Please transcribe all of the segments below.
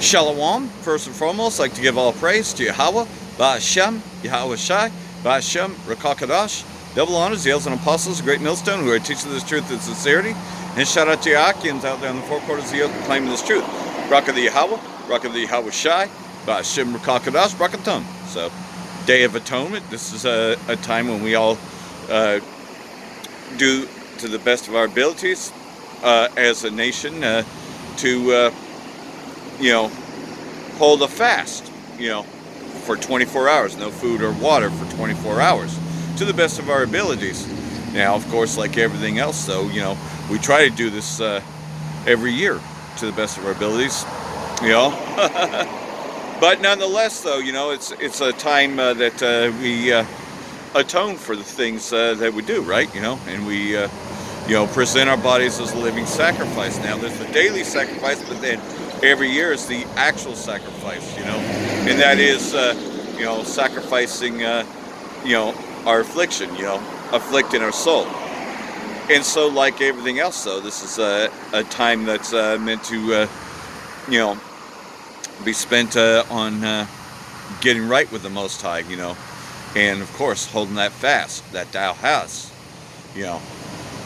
Shalom, first and foremost, I'd like to give all praise to Yahweh, Ba'ashem, Yahweh Shai, Ba'ashem, Rakakadash, double honors, the elders and apostles, a great millstone, who are teaching this truth and sincerity, and shout out to your Akians out there in the four quarters of the earth claiming this truth. Rock of the Yahweh, Rock of the Yahweh Shai, Ba'ashem, Rakakadash, Brakatum. So, Day of Atonement, this is a time when we all do to the best of our abilities as a nation to hold a fast, for 24 hours, no food or water for 24 hours, to the best of our abilities. Now, of course, like everything else, though, we try to do this every year to the best of our abilities, But nonetheless, though, it's a time that we atone for the things that we do, right? And we, present our bodies as a living sacrifice. Now, there's the daily sacrifice, but then every year is the actual sacrifice, and that is, sacrificing, our affliction, afflicting our soul. And so, like everything else, though, this is a time that's meant to, be spent on getting right with the Most High, and of course, holding that fast that thou hast,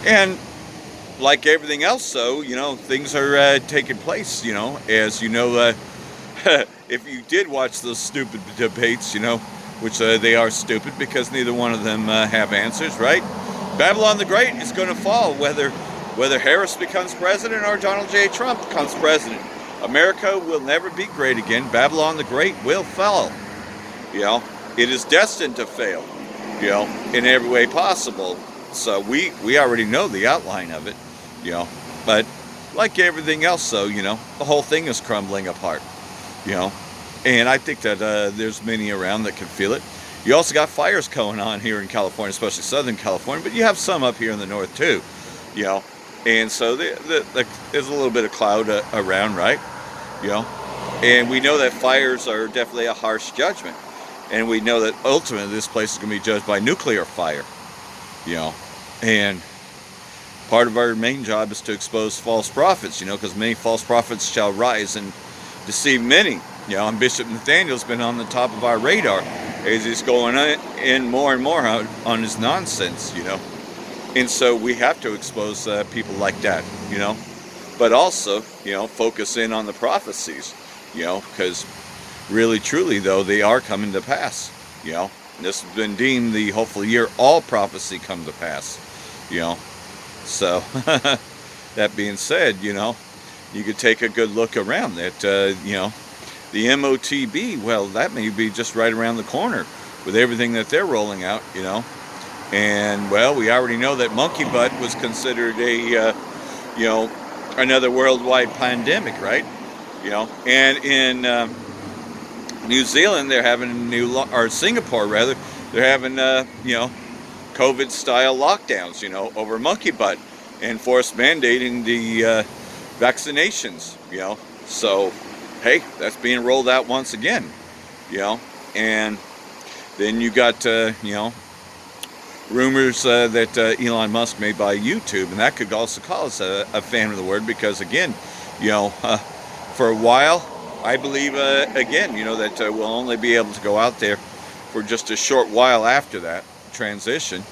and like everything else, though, things are taking place, as if you did watch those stupid debates, which they are stupid because neither one of them have answers, right? Babylon the Great is going to fall, whether Harris becomes president or Donald J. Trump becomes president. America will never be great again. Babylon the Great will fall. It is destined to fail, in every way possible. So we already know the outline of it, but like everything else, though, the whole thing is crumbling apart, and I think that there's many around that can feel it. You also got fires going on here in California, especially Southern California, but you have some up here in the north too, and so there's a little bit of cloud around, right? And we know that fires are definitely a harsh judgment, and we know that ultimately this place is going to be judged by nuclear fire, and part of our main job is to expose false prophets, because many false prophets shall rise and deceive many, and Bishop Nathaniel's been on the top of our radar as he's going in more and more on his nonsense, and so we have to expose people like that, but also, focus in on the prophecies, because really, truly, though, they are coming to pass, This has been deemed the hopeful year all prophecy come to pass, So, that being said, you could take a good look around that, the MOTB, well, that may be just right around the corner with everything that they're rolling out, And, well, we already know that monkey butt was considered a, another worldwide pandemic, right? And in New Zealand, they're having or Singapore rather, they're having, COVID-style lockdowns, over monkey butt and forced mandating the vaccinations, So, hey, that's being rolled out once again, And then you got, rumors that Elon Musk may buy YouTube, and that could also call us a fan of the word, because again, for a while, I believe again, that we'll only be able to go out there for just a short while after that transition.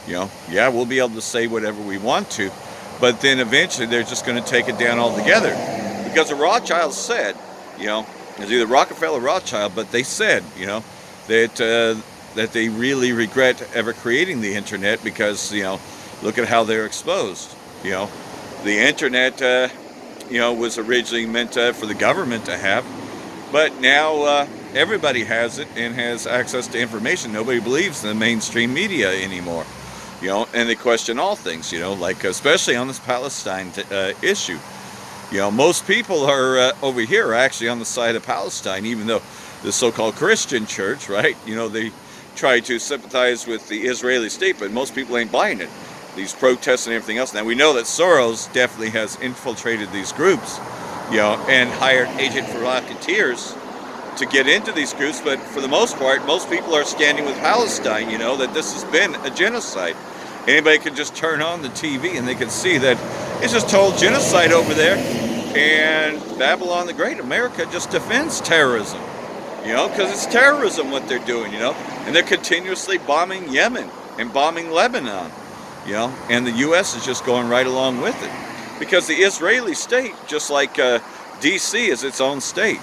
Yeah, we'll be able to say whatever we want to, but then eventually they're just going to take it down altogether, because the Rothschilds said, it's either Rockefeller or Rothschild, but they said, that they really regret ever creating the internet, because, look at how they're exposed. The internet, was originally meant for the government to have, but now everybody has it and has access to information. Nobody believes in the mainstream media anymore, and they question all things, like especially on this Palestine issue. Most people are over here are actually on the side of Palestine, even though the so-called Christian church, right, they try to sympathize with the Israeli state, but most people ain't buying it. These protests and everything else. Now, we know that Soros definitely has infiltrated these groups, and hired agent provocateurs to get into these groups, but for the most part, most people are standing with Palestine, that this has been a genocide. Anybody can just turn on the TV and they can see that it's just total genocide over there. And Babylon the Great, America just defends terrorism, because it's terrorism what they're doing, and they're continuously bombing Yemen and bombing Lebanon, and the U.S. is just going right along with it, because the Israeli state, just like D.C. is its own state,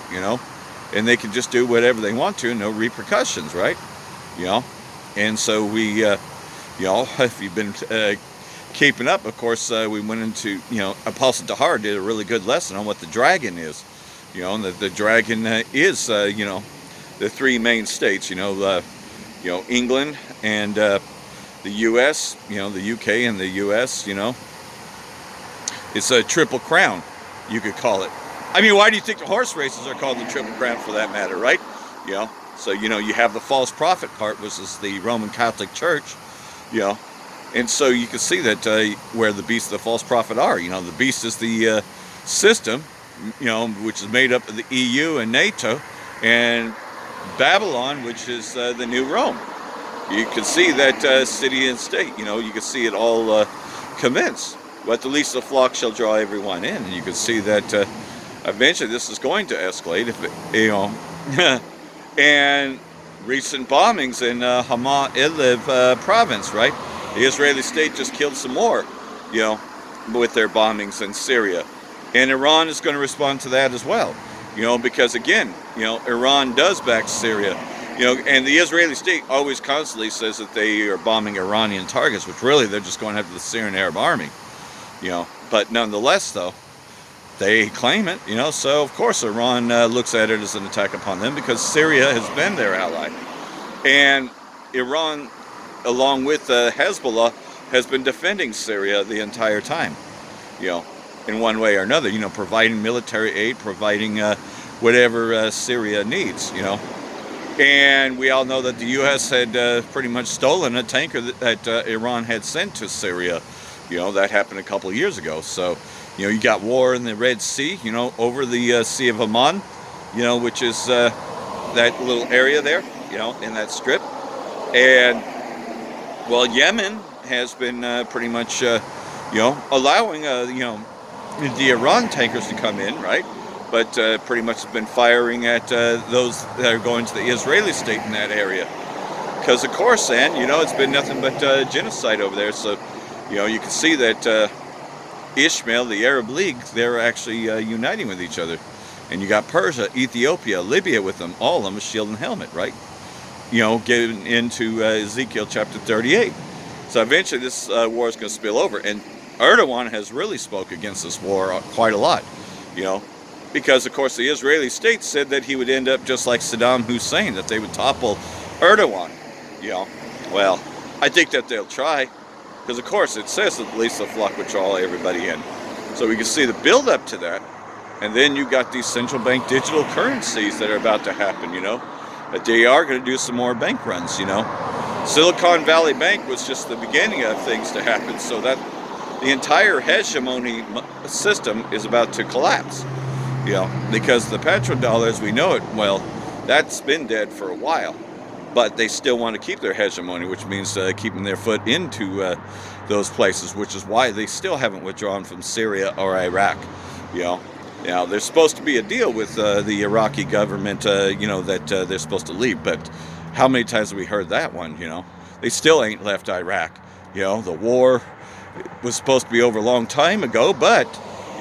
and they can just do whatever they want to, no repercussions, right? And so we, if you've been keeping up, of course, we went into, Apostle Tahar did a really good lesson on what the dragon is, and the dragon is, the three main states, England and the U.S., the U.K. and the U.S., it's a triple crown, you could call it. I mean, why do you think the horse races are called the Triple Crown, for that matter, right? So, you have the false prophet part, which is the Roman Catholic Church, and so you can see that where the beast and the false prophet are. The beast is the system, which is made up of the EU and NATO, and Babylon, which is the new Rome. You can see that city and state, you can see it all commence. But the least of the flock shall draw everyone in, and you can see that eventually this is going to escalate, if it, and recent bombings in Hama Idlib province, right? The Israeli state just killed some more, with their bombings in Syria, and Iran is going to respond to that as well, because again, Iran does back Syria, and the Israeli state always constantly says that they are bombing Iranian targets, which really they're just going after the Syrian Arab army, but nonetheless, though, they claim it, so of course Iran looks at it as an attack upon them, because Syria has been their ally, and Iran, along with Hezbollah, has been defending Syria the entire time, in one way or another, providing military aid, providing whatever Syria needs, and we all know that the U.S. had pretty much stolen a tanker that Iran had sent to Syria. That happened a couple of years ago. So, you got war in the Red Sea, over the Sea of Oman, which is that little area there, in that strip. And, well, Yemen has been pretty much, allowing, the Iran tankers to come in, right? But pretty much has been firing at those that are going to the Israeli state in that area. Because, of course, and, it's been nothing but genocide over there. So, you can see that Ishmael, the Arab League, they're actually uniting with each other. And you got Persia, Ethiopia, Libya with them, all of them with shield and helmet, right? Getting into Ezekiel chapter 38. So eventually this war is going to spill over. And Erdogan has really spoke against this war quite a lot, because, of course, the Israeli state said that he would end up just like Saddam Hussein, that they would topple Erdogan, Well, I think that they'll try. Because, of course, it says that at least the flock would draw everybody in. So we can see the build-up to that. And then you got these central bank digital currencies that are about to happen, That they are going to do some more bank runs, Silicon Valley Bank was just the beginning of things to happen. So that the entire hegemony system is about to collapse, Because the petrodollar, as we know it, well, that's been dead for a while. But they still want to keep their hegemony, which means keeping their foot into those places, which is why they still haven't withdrawn from Syria or Iraq. Now, there's supposed to be a deal with the Iraqi government, that they're supposed to leave. But how many times have we heard that one, They still ain't left Iraq. The war was supposed to be over a long time ago, but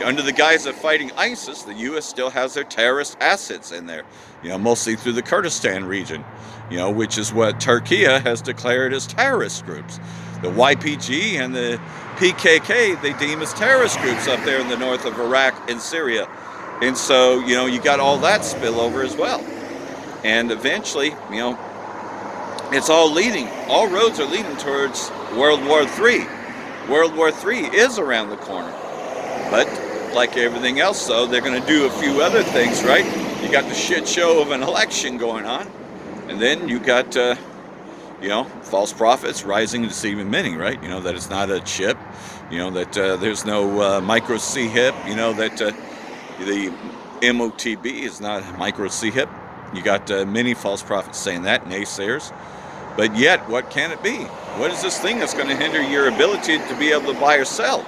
under the guise of fighting ISIS, the U.S. still has their terrorist assets in there, mostly through the Kurdistan region, which is what Turkey has declared as terrorist groups. The YPG and the PKK, they deem as terrorist groups up there in the north of Iraq and Syria. And so, you got all that spillover as well. And eventually, it's all roads are leading towards World War III. World War III is around the corner. But like everything else, though, they're going to do a few other things, right? You got the shit show of an election going on. And then you got, false prophets rising and deceiving many, right? That it's not a chip, that there's no micro C-hip, that the MOTB is not a micro C-hip. You got many false prophets saying that, naysayers. But yet, what can it be? What is this thing that's going to hinder your ability to be able to buy or sell?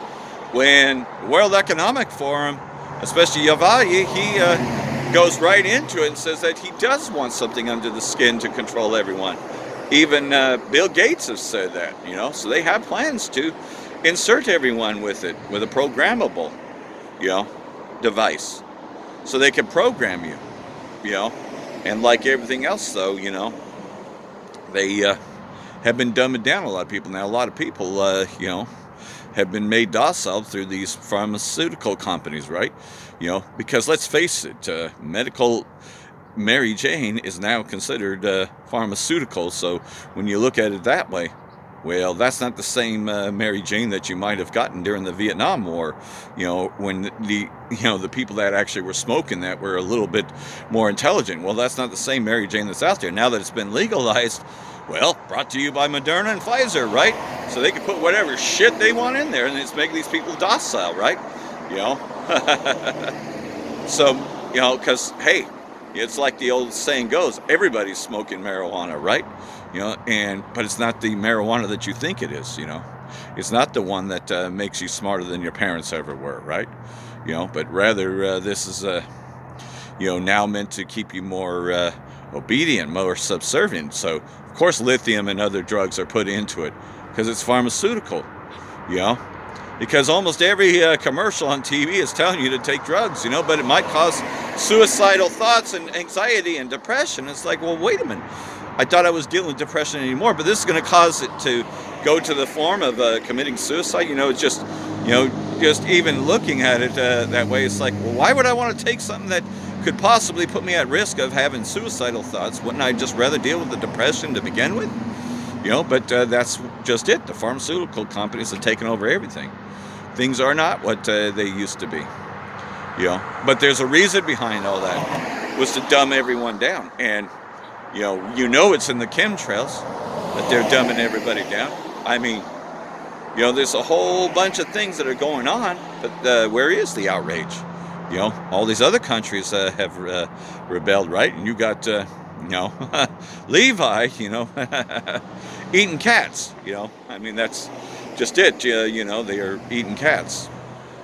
When the World Economic Forum especially Yavayi, he goes right into it and says that he does want something under the skin to control everyone. Even Bill Gates has said that, you know, so they have plans to insert everyone with it, with a programmable, you know, device, so they can program you, you know. And like everything else, though, you know, they have been dumbing down a lot of people. Now, a lot of people, you know, have been made docile through these pharmaceutical companies, right? You know, because let's face it, medical Mary Jane is now considered pharmaceutical. So when you look at it that way, well, that's not the same Mary Jane that you might have gotten during the Vietnam War, you know, when the people that actually were smoking that were a little bit more intelligent. Well, that's not the same Mary Jane that's out there. Now that it's been legalized, well, brought to you by Moderna and Pfizer, right? So they can put whatever shit they want in there, and it's making these people docile, right? You know? So, you know, because, hey, it's like the old saying goes, everybody's smoking marijuana, right? You know, but it's not the marijuana that you think it is, you know. It's not the one that makes you smarter than your parents ever were, right? You know, but rather this is, you know, now meant to keep you more obedient, more subservient. So, of course, lithium and other drugs are put into it because it's pharmaceutical, you know. Because almost every commercial on TV is telling you to take drugs, you know, but it might cause suicidal thoughts and anxiety and depression. It's like, well, wait a minute. I thought I was dealing with depression anymore, but this is going to cause it to go to the form of committing suicide. You know, it's just, you know, just even looking at it that way, it's like, well, why would I want to take something that could possibly put me at risk of having suicidal thoughts? Wouldn't I just rather deal with the depression to begin with? You know, but that's just it. The pharmaceutical companies have taken over everything. Things are not what they used to be. You know, but there's a reason behind all that. It was to dumb everyone down. And you know it's in the chemtrails that they're dumbing everybody down. I mean, you know, there's a whole bunch of things that are going on, but where is the outrage? You know, all these other countries have rebelled, right? And you got, you know, Levi, you know, eating cats, you know. I mean, that's just it, you know, they are eating cats.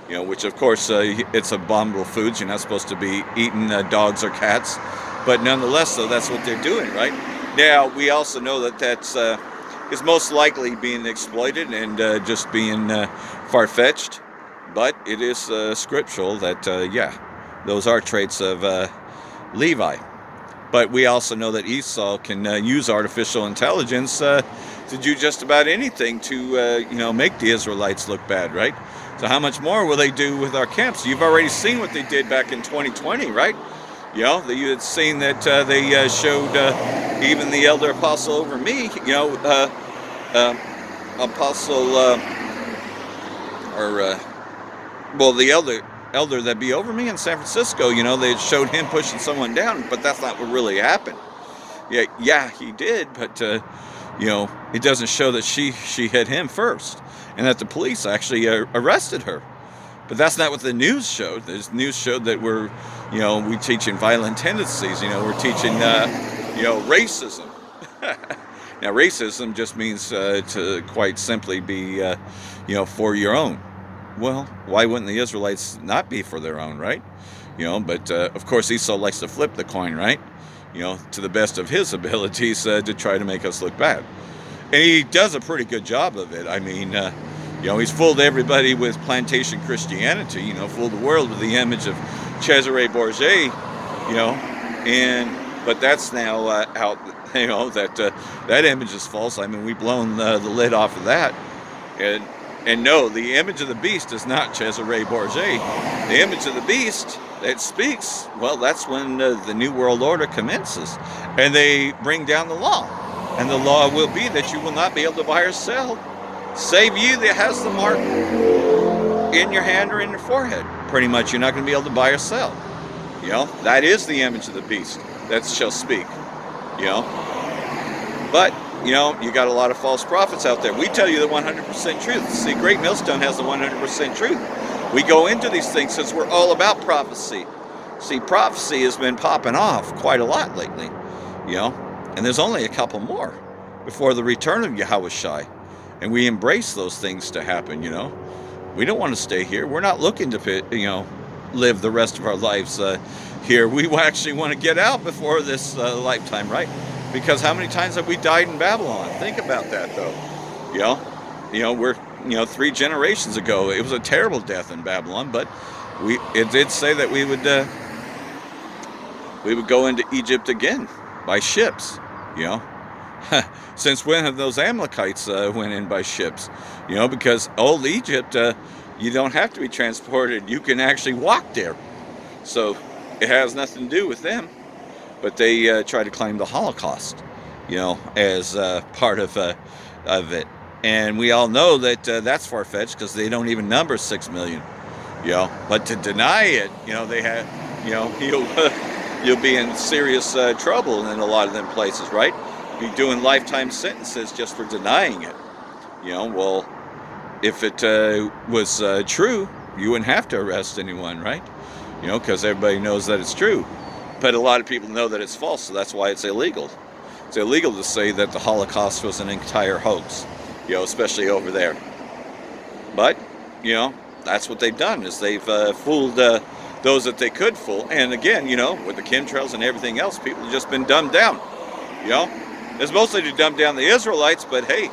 You know, which of course it's abominable foods. You're not supposed to be eating dogs or cats. But nonetheless, though, that's what they're doing, right? Now, we also know that that's is most likely being exploited and just being far-fetched. But it is scriptural that, yeah, those are traits of Levi. But we also know that Esau can use artificial intelligence to do just about anything to, you know, make the Israelites look bad, right? So how much more will they do with our camps? You've already seen what they did back in 2020, right? You know, you had seen that they showed even the elder apostle over me, you know, apostle, well, the elder that be over me in San Francisco, you know, they showed him pushing someone down, but that's not what really happened. Yeah, he did, but, you know, it doesn't show that she hit him first and that the police actually arrested her. But that's not what the news showed. The news showed that we're teaching violent tendencies. You know, we're teaching, you know, racism. Now, racism just means to quite simply be, you know, for your own. Well, why wouldn't the Israelites not be for their own, right? You know, but of course Esau likes to flip the coin, right? You know, to the best of his abilities to try to make us look bad. And he does a pretty good job of it. I mean, you know, he's fooled everybody with plantation Christianity, you know, fooled the world with the image of Cesare Borgia, you know, but that's now out, you know, that image is false. I mean, we've blown the lid off of that. And no, the image of the beast is not Cesare Borgia. The image of the beast that speaks, well, that's when the New World Order commences. And they bring down the law. And the law will be that you will not be able to buy or sell, save you that has the mark in your hand or in your forehead. Pretty much, you're not going to be able to buy or sell. You know, that is the image of the beast that shall speak. You know, but you know, you got a lot of false prophets out there. We tell you the 100% truth. See, Great Millstone has the 100% truth. We go into these things because we're all about prophecy. See, prophecy has been popping off quite a lot lately. You know. And there's only a couple more before the return of Yahushua. And we embrace those things to happen, you know. We don't want to stay here. We're not looking to, you know, live the rest of our lives here. We actually want to get out before this lifetime, right? Because how many times have we died in Babylon? Think about that, though. We're 3 generations ago. It was a terrible death in Babylon, but it did say that we would go into Egypt again by ships. Since when have those Amalekites went in by ships? Because old Egypt, you don't have to be transported. You can actually walk there. So it has nothing to do with them. But they try to claim the Holocaust, as part of it. And we all know that that's far-fetched because they don't even number 6 million. But to deny it, they have, you'll be in serious trouble in a lot of them places, right? Be doing lifetime sentences just for denying it. Well, if it was true, you wouldn't have to arrest anyone, right? Because everybody knows that it's true. But a lot of people know that it's false, so that's why it's illegal. It's illegal to say that the Holocaust was an entire hoax, especially over there. But, that's what they've done, is they've fooled those that they could fool. And again, with the chemtrails and everything else, people have just been dumbed down. It's mostly to dumb down the Israelites, but hey,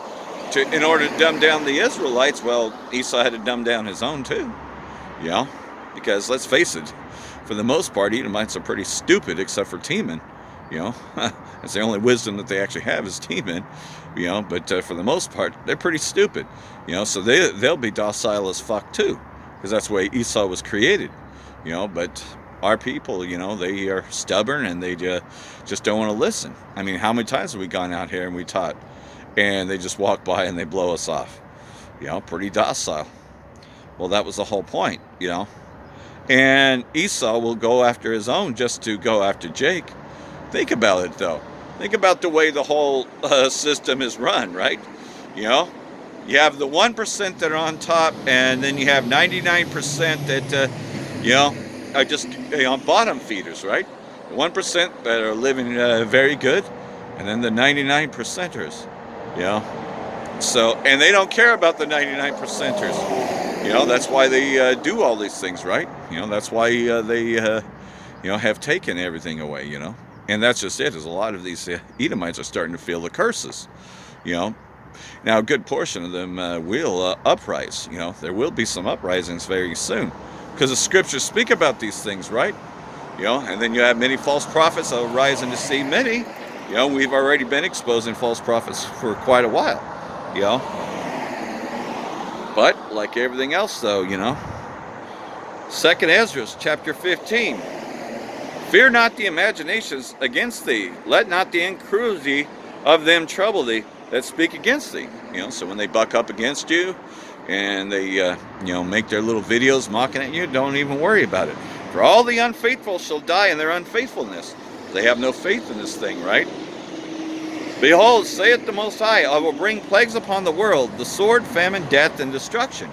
in order to dumb down the Israelites, well, Esau had to dumb down his own too. Because let's face it, for the most part, Edomites are pretty stupid, except for Teman. That's the only wisdom that they actually have is Teman. But for the most part, they're pretty stupid. So they'll be docile as fuck too, because that's the way Esau was created. But our people, they are stubborn and they just don't want to listen. I mean, how many times have we gone out here and we taught, and they just walk by and they blow us off? Pretty docile. Well, that was the whole point, And Esau will go after his own just to go after Jake. Think about it, though. Think about the way the whole system is run, right? You have the 1% that are on top, and then you have 99% that, are just bottom feeders, right? The 1% that are living very good, and then the 99%ers, So, and they don't care about the 99%ers. That's why they do all these things, right? That's why they, have taken everything away, And that's just it, is a lot of these Edomites are starting to feel the curses, Now, a good portion of them will uprise, There will be some uprisings very soon. Because the scriptures speak about these things, right? And then you have many false prophets that will rise and deceive many. We've already been exposing false prophets for quite a while, But, like everything else, though, 2nd Ezra, chapter 15. Fear not the imaginations against thee. Let not the incredulity of them trouble thee that speak against thee. So when they buck up against you and they, make their little videos mocking at you, don't even worry about it. For all the unfaithful shall die in their unfaithfulness. They have no faith in this thing, right? Behold, saith the Most High, I will bring plagues upon the world, the sword, famine, death, and destruction.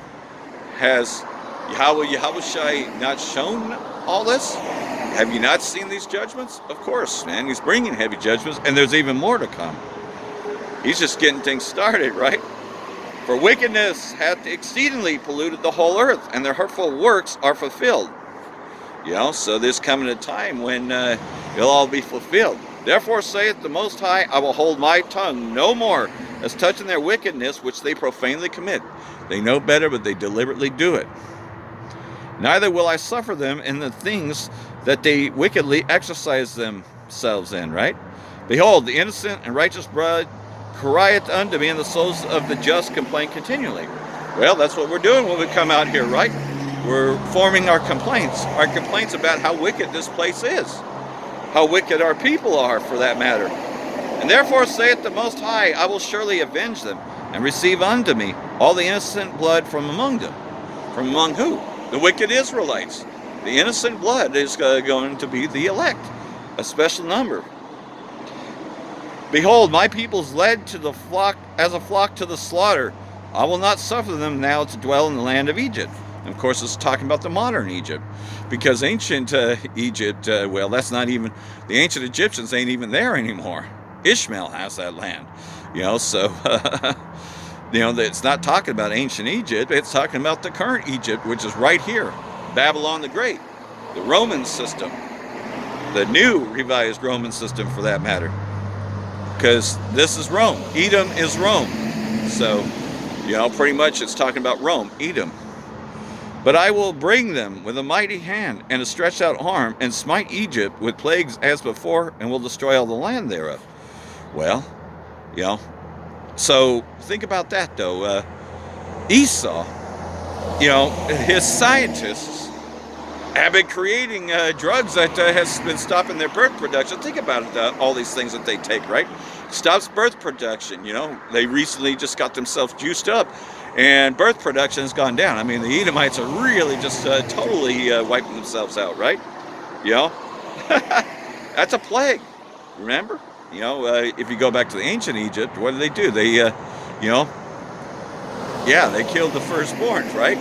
Has Yahushua not shown all this? Have you not seen these judgments? Of course, man. He's bringing heavy judgments, and there's even more to come. He's just getting things started, right? For wickedness hath exceedingly polluted the whole earth, and their hurtful works are fulfilled. So there's coming a time when it'll all be fulfilled. Therefore saith the Most High, I will hold my tongue no more as touching their wickedness which they profanely commit. They know better, but they deliberately do it. Neither will I suffer them in the things that they wickedly exercise themselves in, right? Behold, the innocent and righteous blood crieth unto me, and the souls of the just complain continually. Well, that's what we're doing when we come out here, right? We're forming our complaints about how wicked this place is, how wicked our people are, for that matter. And therefore saith the Most High, I will surely avenge them, and receive unto me all the innocent blood from among them. From among who? The wicked Israelites. The innocent blood is going to be the elect, a special number. Behold, my people is led to the flock as a flock to the slaughter. I will not suffer them now to dwell in the land of Egypt. And of course, it's talking about the modern Egypt, because ancient Egypt, well, that's not even, the ancient Egyptians ain't even there anymore. Ishmael has that land, so, it's not talking about ancient Egypt, it's talking about the current Egypt, which is right here, Babylon the Great. the Roman system, the new revised Roman system for that matter, because this is Rome. Edom is Rome. So, pretty much it's talking about Rome, Edom. But I will bring them with a mighty hand and a stretched out arm, and smite Egypt with plagues as before, and will destroy all the land thereof. Well, so think about that though. Esau, his scientists have been creating drugs that has been stopping their birth production. Think about it, all these things that they take, right? Stops birth production. They recently just got themselves juiced up, and birth production has gone down. I mean, the Edomites are really just totally wiping themselves out, right? That's a plague. Remember? If you go back to the ancient Egypt, what do? They, they killed the firstborns, right?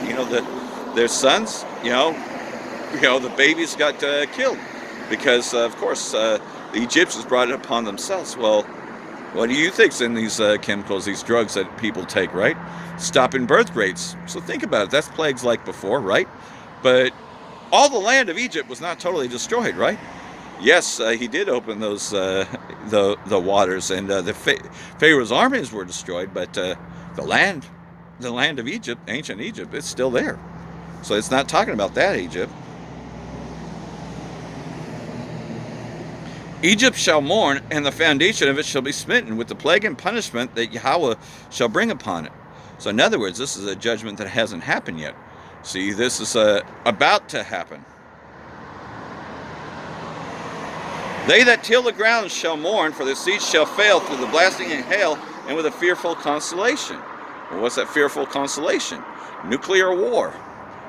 Their sons, the babies got killed because, of course, the Egyptians brought it upon themselves. Well, what do you think's in these chemicals, these drugs that people take, right? Stopping birth rates. So think about it. That's plagues like before, right? But all the land of Egypt was not totally destroyed, right? Yes, he did open those the waters, and the Pharaoh's armies were destroyed, but the land of Egypt, ancient Egypt, it's still there. So it's not talking about that Egypt. Egypt shall mourn, and the foundation of it shall be smitten with the plague and punishment that Yahweh shall bring upon it. So in other words, this is a judgment that hasn't happened yet. See, this is about to happen. They that till the ground shall mourn, for the seeds shall fail through the blasting and hail, and with a fearful consolation. Well, what's that fearful consolation? Nuclear war,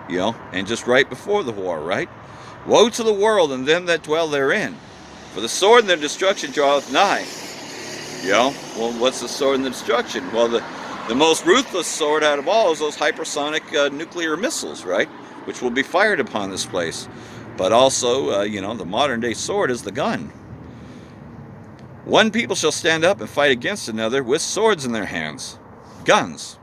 and just right before the war, right? Woe to the world and them that dwell therein, for the sword and their destruction draweth nigh. Well, what's the sword and the destruction? Well, the most ruthless sword out of all is those hypersonic nuclear missiles, right? Which will be fired upon this place. But also, the modern day sword is the gun. One people shall stand up and fight against another with swords in their hands. Guns.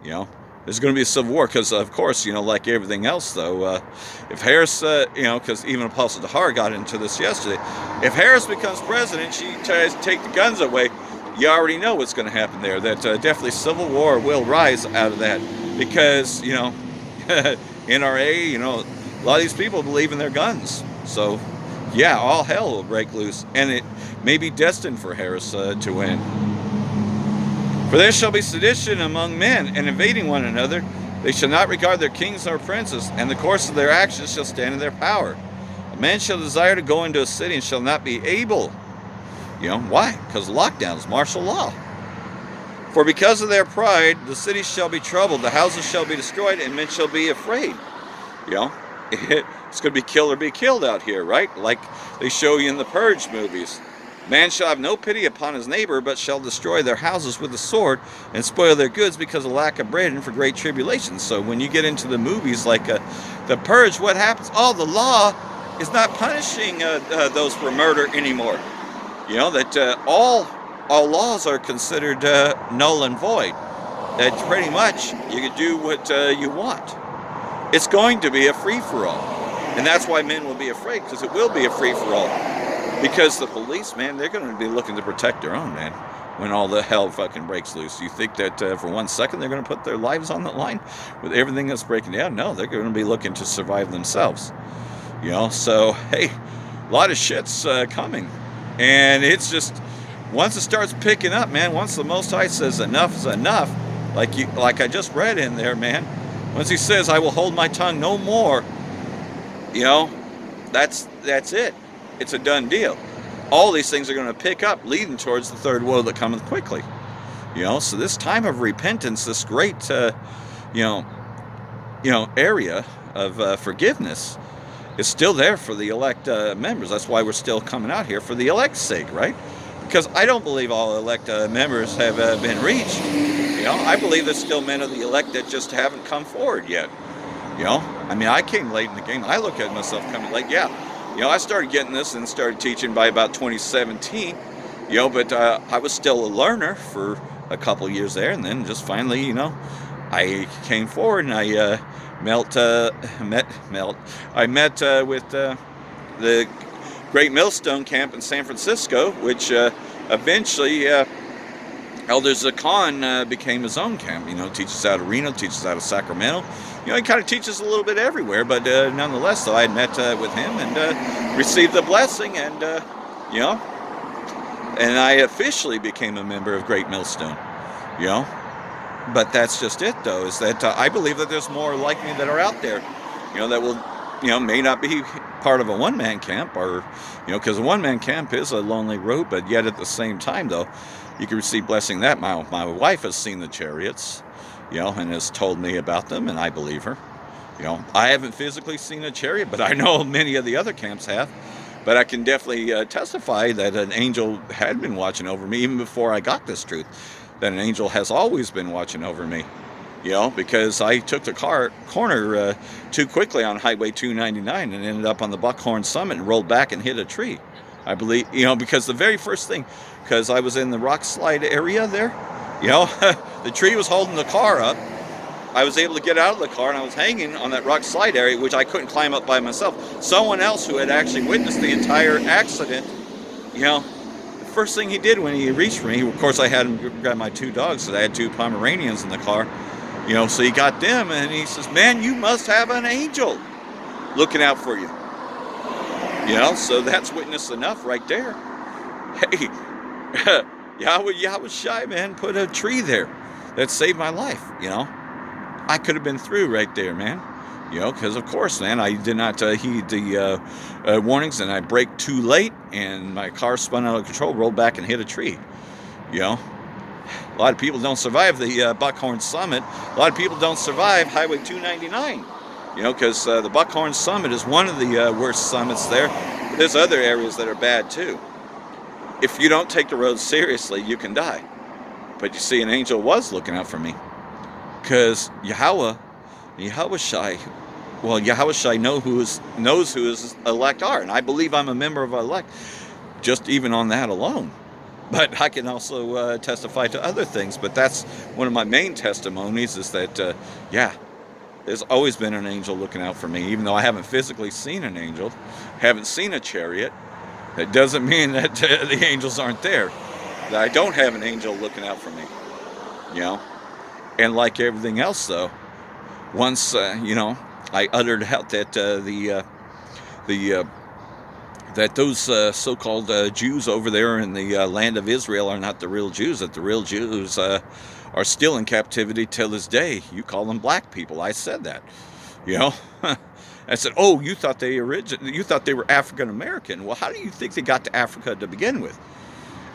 There's going to be a civil war because, of course, like everything else, though, if Harris, because even Apostle Dahar got into this yesterday, if Harris becomes president, she tries to take the guns away, you already know what's going to happen there. That definitely civil war will rise out of that because, NRA, a lot of these people believe in their guns. So, yeah, all hell will break loose. And it may be destined for Harris to win. For there shall be sedition among men, and invading one another. They shall not regard their kings nor princes, and the course of their actions shall stand in their power. A man shall desire to go into a city and shall not be able. Why? Because lockdown is martial law. For because of their pride, the cities shall be troubled, the houses shall be destroyed, and men shall be afraid. It's going to be kill or be killed out here, right? Like they show you in the Purge movies. Man shall have no pity upon his neighbor, but shall destroy their houses with the sword and spoil their goods because of lack of bread and for great tribulation. So when you get into the movies like the Purge, what happens? Oh, the law is not punishing those for murder anymore. That all laws are considered null and void. That pretty much you can do what you want. It's going to be a free-for-all. And that's why men will be afraid, because it will be a free-for-all. Because the police, man, they're going to be looking to protect their own, man, when all the hell fucking breaks loose. You think that for 1 second they're going to put their lives on the line with everything that's breaking down? No, they're going to be looking to survive themselves. So, hey, a lot of shit's coming. And it's just, once it starts picking up, man, once the Most High says enough is enough, like I just read in there, man, once he says, I will hold my tongue no more, that's it. It's a done deal. All these things are going to pick up, leading towards the third woe that cometh quickly. So this time of repentance, this great, area of forgiveness is still there for the elect members. That's why we're still coming out here for the elect's sake, right? Because I don't believe all elect members have been reached. I believe there's still men of the elect that just haven't come forward yet. I came late in the game. I look at myself coming late. Yeah. I started getting this and started teaching by about 2017, but I was still a learner for a couple years there, and then just finally, I came forward and I met with the Great Millstone Camp in San Francisco, which eventually Elder Zakan became his own camp. Teaches out of Reno, teaches out of Sacramento. He kind of teaches a little bit everywhere, but nonetheless, though, I had met with him and received the blessing, and and I officially became a member of Great Millstone. But that's just it, though, is that I believe that there's more like me that are out there, that will, may not be part of a one-man camp, or, because a one-man camp is a lonely road, but yet at the same time, though, you can receive blessing that. My wife has seen the chariots, and has told me about them, and I believe her. I haven't physically seen a chariot, but I know many of the other camps have. But I can definitely testify that an angel had been watching over me even before I got this truth. That an angel has always been watching over me, because I took the corner too quickly on Highway 299 and ended up on the Buckhorn Summit and rolled back and hit a tree. I believe, because the very first thing, because I was in the rock slide area there, the tree was holding the car up. I was able to get out of the car, and I was hanging on that rock slide area, which I couldn't climb up by myself. Someone else who had actually witnessed the entire accident, first thing he did when he reached for me, of course I had him grab my two dogs, so I had two Pomeranians in the car, so he got them, and he says, "Man, you must have an angel looking out for you." So that's witness enough right there. Hey, Yahweh Shai, man, put a tree there that saved my life. I could have been through right there, man. Because of course, man, I did not heed the warnings, and I braked too late, and my car spun out of control, rolled back, and hit a tree. A lot of people don't survive the Buckhorn Summit. A lot of people don't survive Highway 299. Because the Buckhorn Summit is one of the worst summits there. But there's other areas that are bad too. If you don't take the road seriously, you can die. But you see, an angel was looking out for me, because Yahweh Shai. Well, Yahweh Shai knows who his elect are, and I believe I'm a member of elect, just even on that alone. But I can also testify to other things. But that's one of my main testimonies, is that, there's always been an angel looking out for me, even though I haven't physically seen an angel, haven't seen a chariot. That doesn't mean that the angels aren't there, that I don't have an angel looking out for me, And like everything else, though, once, I uttered out that that those so-called Jews over there in the land of Israel are not the real Jews, that the real Jews are still in captivity till this day. You call them black people. I said that, I said, "Oh, you thought they were African American. Well, how do you think they got to Africa to begin with?"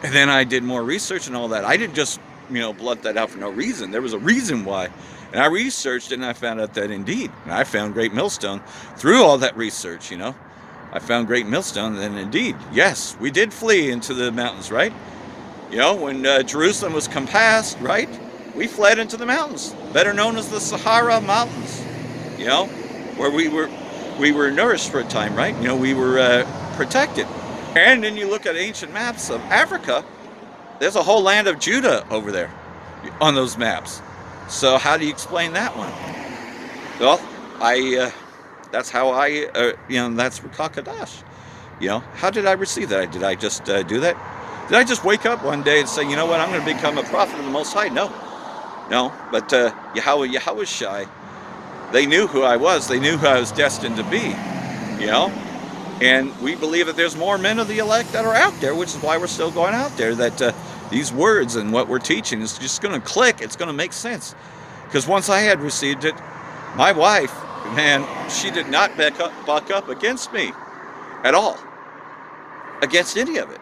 And then I did more research and all that. I didn't just blunt that out for no reason. There was a reason why. And I researched it, and I found out that indeed, and I found Great Millstone through all that research, I found Great Millstone, and indeed, yes, we did flee into the mountains, right? When Jerusalem was compassed, right? We fled into the mountains, better known as the Sahara Mountains, where we were nourished for a time, right? We were protected. And then you look at ancient maps of Africa, there's a whole land of Judah over there on those maps. So how do you explain that one? Well, that's how that's Rakakadash. How did I receive that? Did I just do that? Did I just wake up one day and say, you know what, I'm going to become a prophet of the Most High? No. But Yahweh Shai, they knew who I was. They knew who I was destined to be, And we believe that there's more men of the elect that are out there, which is why we're still going out there, that these words and what we're teaching is just going to click. It's going to make sense. Because once I had received it, my wife, man, she did not buck up against me at all, against any of it.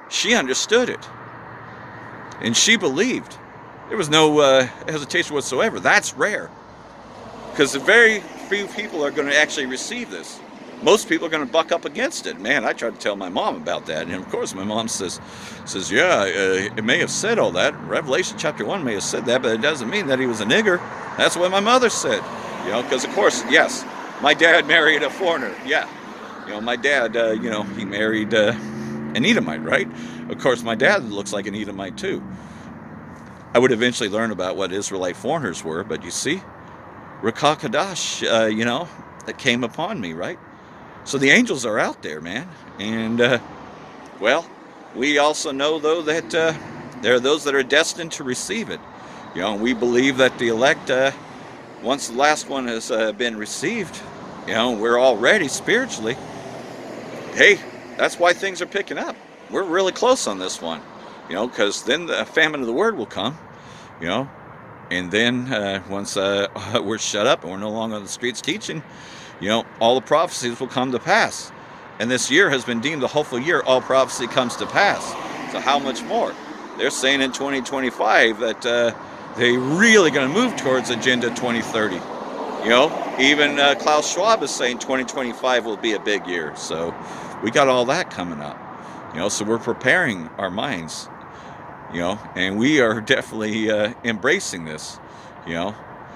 She understood it. And she believed. There was no hesitation whatsoever. That's rare. Because very few people are going to actually receive this. Most people are going to buck up against it. Man, I tried to tell my mom about that. And of course, my mom says, yeah, it may have said all that. Revelation chapter 1 may have said that, but it doesn't mean that he was a nigger. That's what my mother said. Because of course, yes, my dad married a foreigner. Yeah. My dad, he married an Edomite, right? Of course, my dad looks like an Edomite too. I would eventually learn about what Israelite foreigners were, but you see, Rakah Kadash, that came upon me, right? So the angels are out there, man. And, well, we also know, though, that there are those that are destined to receive it. And we believe that the elect, once the last one has been received, we're all ready spiritually. Hey, that's why things are picking up. We're really close on this one, because then the famine of the word will come, and then once we're shut up and we're no longer on the streets teaching, all the prophecies will come to pass. And this year has been deemed a hopeful year. All prophecy comes to pass. So how much more? They're saying in 2025 that they're really going to move towards Agenda 2030. Even Klaus Schwab is saying 2025 will be a big year. So we got all that coming up. So we're preparing our minds, and we are definitely embracing this,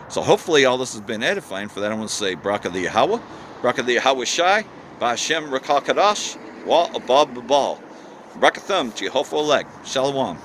So hopefully all this has been edifying. For that, I want to say Braka the Yahweh, Braka the Yahweh Shai, Ba'Shem Rakah Kadash, Wa Abab Babal. Brakathum, Jehovah Elect. Shalom.